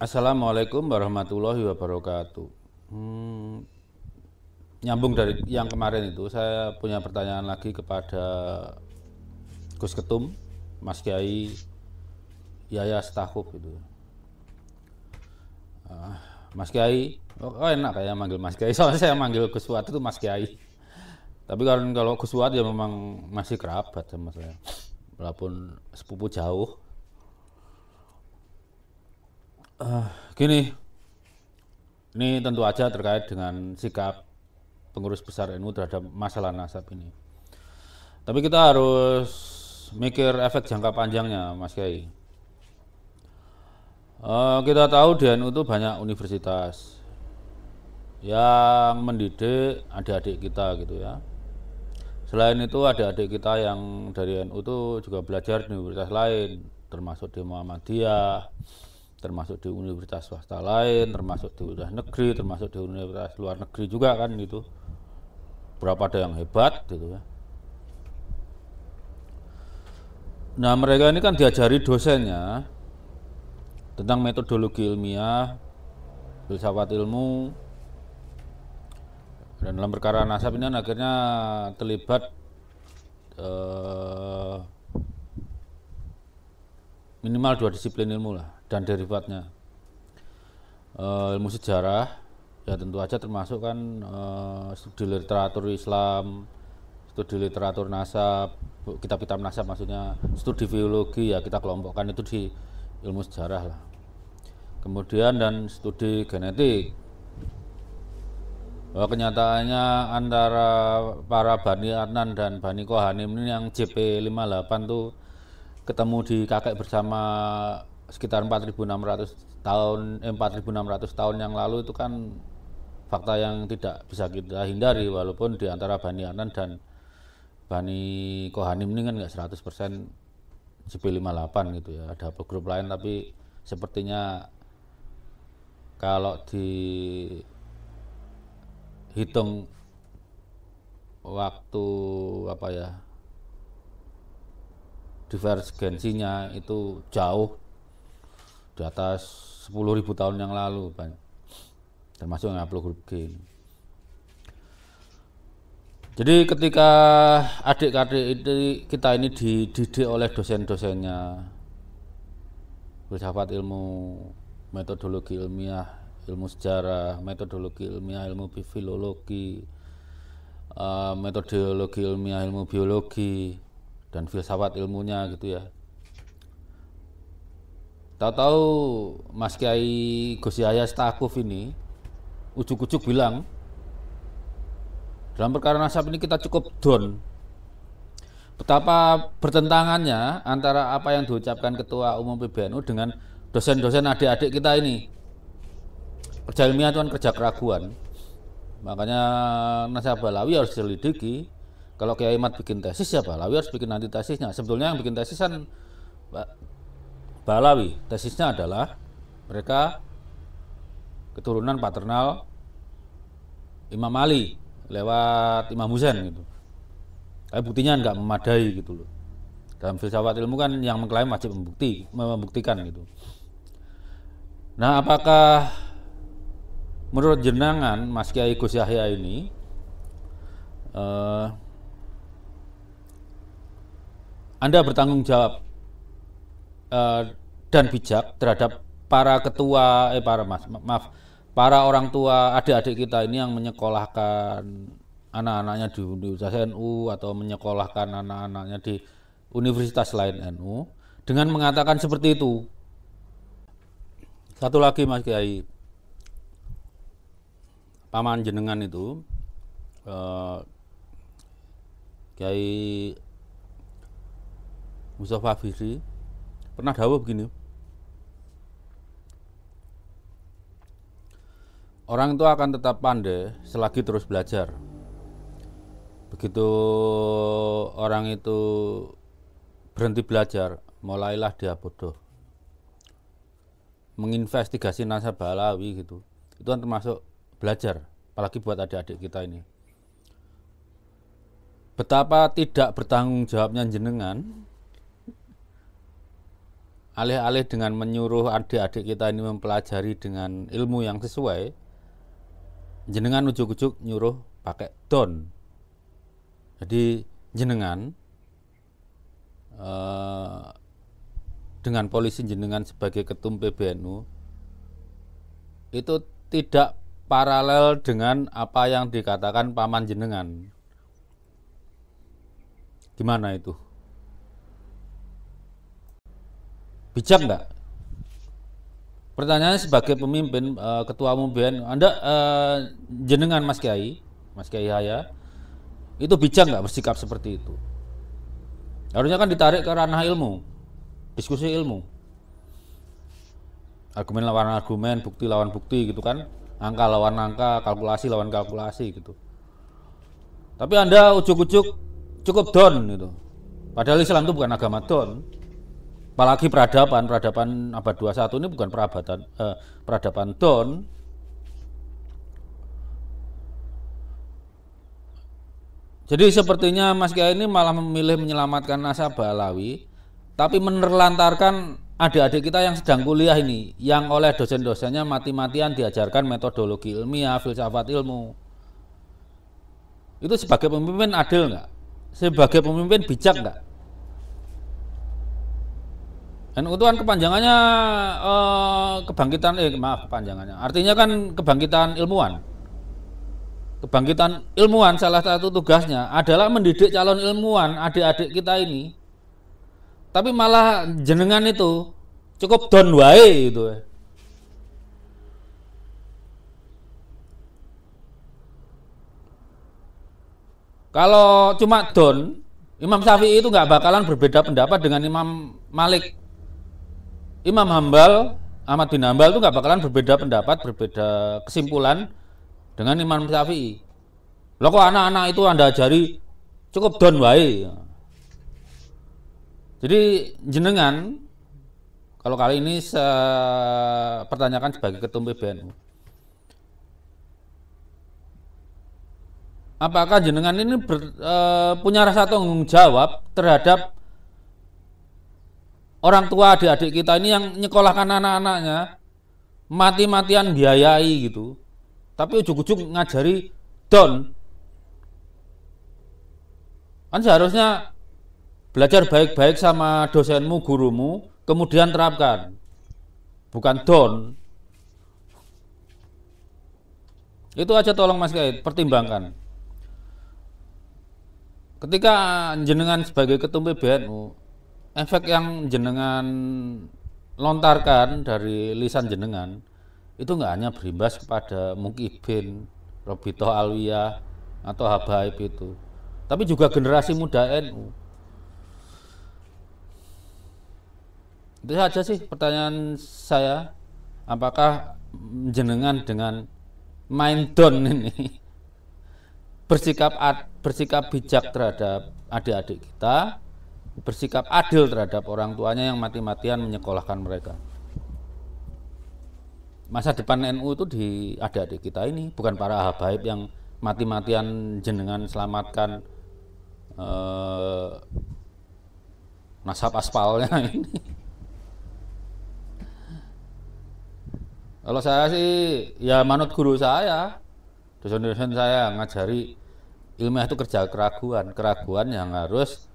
Assalamualaikum warahmatullahi wabarakatuh. Nyambung dari yang kemarin itu, saya punya pertanyaan lagi kepada Gus Ketum, Mas Kiai Yaya Stakuf itu. Mas Kiai, oh enak kayak manggil Mas Kiai. Soalnya saya manggil Gus Fuad itu Mas Kiai. Tapi kalau Gus Fuad ya memang masih kerabat sama saya, walaupun sepupu jauh. Gini, ini tentu aja terkait dengan sikap pengurus besar NU terhadap masalah nasab ini. Tapi kita harus mikir efek jangka panjangnya, Mas Kiai. Kita tahu di NU itu banyak universitas yang mendidik adik-adik kita gitu ya. Selain itu adik-adik kita yang dari NU itu juga belajar di universitas lain, termasuk di Muhammadiyah, termasuk di universitas swasta lain, termasuk di universitas negeri, termasuk di universitas luar negeri juga kan gitu. Berapa ada yang hebat gitu ya. Nah mereka ini kan diajari dosennya tentang metodologi ilmiah, filsafat ilmu, dan dalam perkara nasab ini akhirnya terlibat minimal 2 disiplin ilmu lah dan derivatnya. Ilmu sejarah ya tentu aja termasuk kan studi literatur Islam, studi literatur nasab, kitab-kitab nasab maksudnya, studi biologi ya kita kelompokkan itu di ilmu sejarah lah. Kemudian dan studi genetik. Bahwa kenyataannya antara para Bani Adnan dan Bani Kohanim ini yang JP58 tuh ketemu di kakek bersama sekitar 4.600 tahun yang lalu itu kan fakta yang tidak bisa kita hindari, walaupun di antara Bani Adnan dan Bani Kohanim ini kan nggak 100% JP58 gitu ya, ada grup lain, tapi sepertinya kalau dihitung waktu apa ya divergensinya itu jauh di atas 10.000 tahun yang lalu, termasuk yang haplogrup G. Jadi ketika adik-adik kita ini dididik oleh dosen-dosennya filsafat ilmu, metodologi ilmiah, ilmu sejarah, metodologi ilmiah, ilmu filologi, metodologi ilmiah, ilmu biologi, dan filsafat ilmunya gitu ya. Tahu-tahu Mas Kiai Gus Yahya Stakuf ini ujuk-ujuk bilang dalam perkara nasab ini kita cukup down. Betapa bertentangannya antara apa yang diucapkan Ketua Umum PBNU dengan dosen-dosen adik-adik kita ini. Kerja ilmiah itu kan kerja keraguan. Makanya nasab Balawi harus diselidiki. Kalau Kiai Ahmad bikin tesis ya Balawi harus bikin antitesisnya. Sebetulnya yang bikin tesis kan Balawi. Tesisnya adalah mereka keturunan paternal Imam Ali lewat Imam Husain gitu. Tapi buktinya nggak memadai gitu loh. Dalam filsafat ilmu kan yang mengklaim wajib membuktikan gitu. Nah, apakah menurut jenengan Mas Kiai Gus Yahya ini Anda bertanggung jawab dan bijak terhadap para ketua para orang tua adik-adik kita ini yang menyekolahkan anak-anaknya di Universitas NU atau menyekolahkan anak-anaknya di universitas lain NU dengan mengatakan seperti itu. Satu lagi Mas Kiai, paman jenengan itu Kiai Mustafa Fihri pernah dawuh begini, orang itu akan tetap pandai selagi terus belajar. Begitu orang itu berhenti belajar, mulailah dia bodoh. Menginvestigasi nasab Balawi gitu, itu kan termasuk belajar, apalagi buat adik-adik kita ini. Betapa tidak bertanggung jawabnya jenengan alih-alih dengan menyuruh adik-adik kita ini mempelajari dengan ilmu yang sesuai, jenengan ujuk-ujuk nyuruh pakai don. Jadi jenengan dengan polisi jenengan sebagai ketum PBNU itu tidak paralel dengan apa yang dikatakan paman jenengan. Gimana itu? Bijak nggak? Pertanyaannya sebagai pemimpin, ketua umum BNU, Anda jenengan Mas Kiai Haya, itu bijak nggak bersikap seperti itu? Harusnya kan ditarik ke ranah ilmu, diskusi ilmu, argumen lawan argumen, bukti lawan bukti gitu kan, angka lawan angka, kalkulasi lawan kalkulasi gitu. Tapi Anda ujuk-ujuk cukup don gitu. Padahal Islam itu bukan agama don. Apalagi peradaban abad 21 ini bukan peradaban don. Jadi sepertinya Mas Kiai ini malah memilih menyelamatkan nasabah Alawi, tapi menerlantarkan adik-adik kita yang sedang kuliah ini, yang oleh dosen-dosennya mati-matian diajarkan metodologi ilmiah, filsafat ilmu. Itu sebagai pemimpin adil nggak? Sebagai pemimpin bijak nggak? Dan itu kan kepanjangannya kepanjangannya. Artinya kan kebangkitan ilmuwan. Kebangkitan ilmuwan salah satu tugasnya adalah mendidik calon ilmuwan adik-adik kita ini. Tapi malah jenengan itu cukup don wae gitu. Kalau cuma don, Imam Syafi'i itu nggak bakalan berbeda pendapat dengan Imam Malik. Imam Hambal, Ahmad bin Hambal itu nggak bakalan berbeda pendapat, berbeda kesimpulan dengan Imam Syafi'i. Loh kok anak-anak itu Anda ajari cukup don wae. Jadi jenengan, kalau kali ini saya pertanyakan sebagai ketum PBNU, apakah jenengan ini punya rasa tanggung jawab terhadap orang tua adik-adik kita ini yang nyekolahkan anak-anaknya mati-matian biayai gitu, tapi ujuk-ujuk ngajari don. Kan seharusnya belajar baik-baik sama dosenmu, gurumu, kemudian terapkan, bukan don. Itu aja tolong Mas Kiai, pertimbangkan. Ketika jenengan sebagai ketum PBNU, efek yang jenengan lontarkan dari lisan jenengan itu nggak hanya berimbas kepada Mukibin, Robito Alwiyah atau Habaib itu, tapi juga generasi muda NU. Itu saja sih pertanyaan saya. Apakah jenengan dengan main don ini bersikap bijak terhadap adik-adik kita, bersikap adil terhadap orang tuanya yang mati-matian menyekolahkan mereka. Masa depan NU itu di adik-adik kita ini, bukan para habaib yang mati-matian jenengan selamatkan nasab aspalnya ini. Kalau saya sih ya manut guru saya, dosen-dosen saya ngajari ilmiah itu kerja keraguan yang harus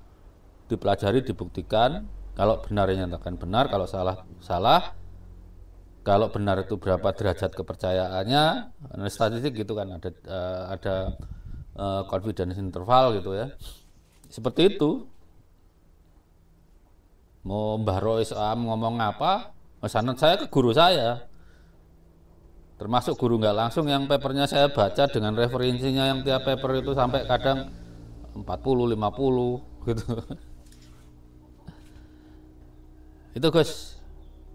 dipelajari, dibuktikan. Kalau benar dinyatakan benar, kalau salah. Kalau benar itu berapa derajat kepercayaannya, statistik gitu kan, ada confidence interval gitu ya. Seperti itu. Mau Mbah Rois ngomong apa, sanad saya ke guru saya. Termasuk guru nggak langsung yang papernya saya baca dengan referensinya yang tiap paper itu sampai kadang 40, 50 gitu. Itu Gus,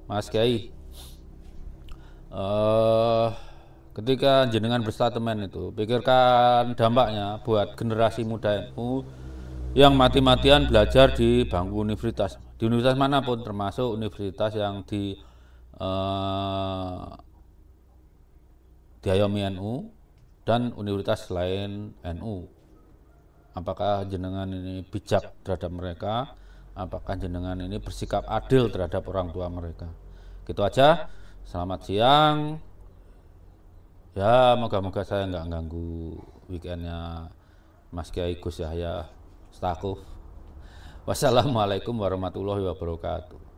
Mas Kiai. Ketika jenengan berstatemen itu, pikirkan dampaknya buat generasi muda NU yang mati-matian belajar di bangku universitas, di universitas manapun, termasuk universitas yang diayomi NU dan universitas selain NU. Apakah jenengan ini bijak terhadap mereka apakah jenengan ini bersikap adil terhadap orang tua mereka. Gitu aja. Selamat siang. Ya, moga-moga saya nggak ganggu weekendnya Mas Kiai Gus Yahya Stakuf. Wassalamualaikum warahmatullahi wabarakatuh.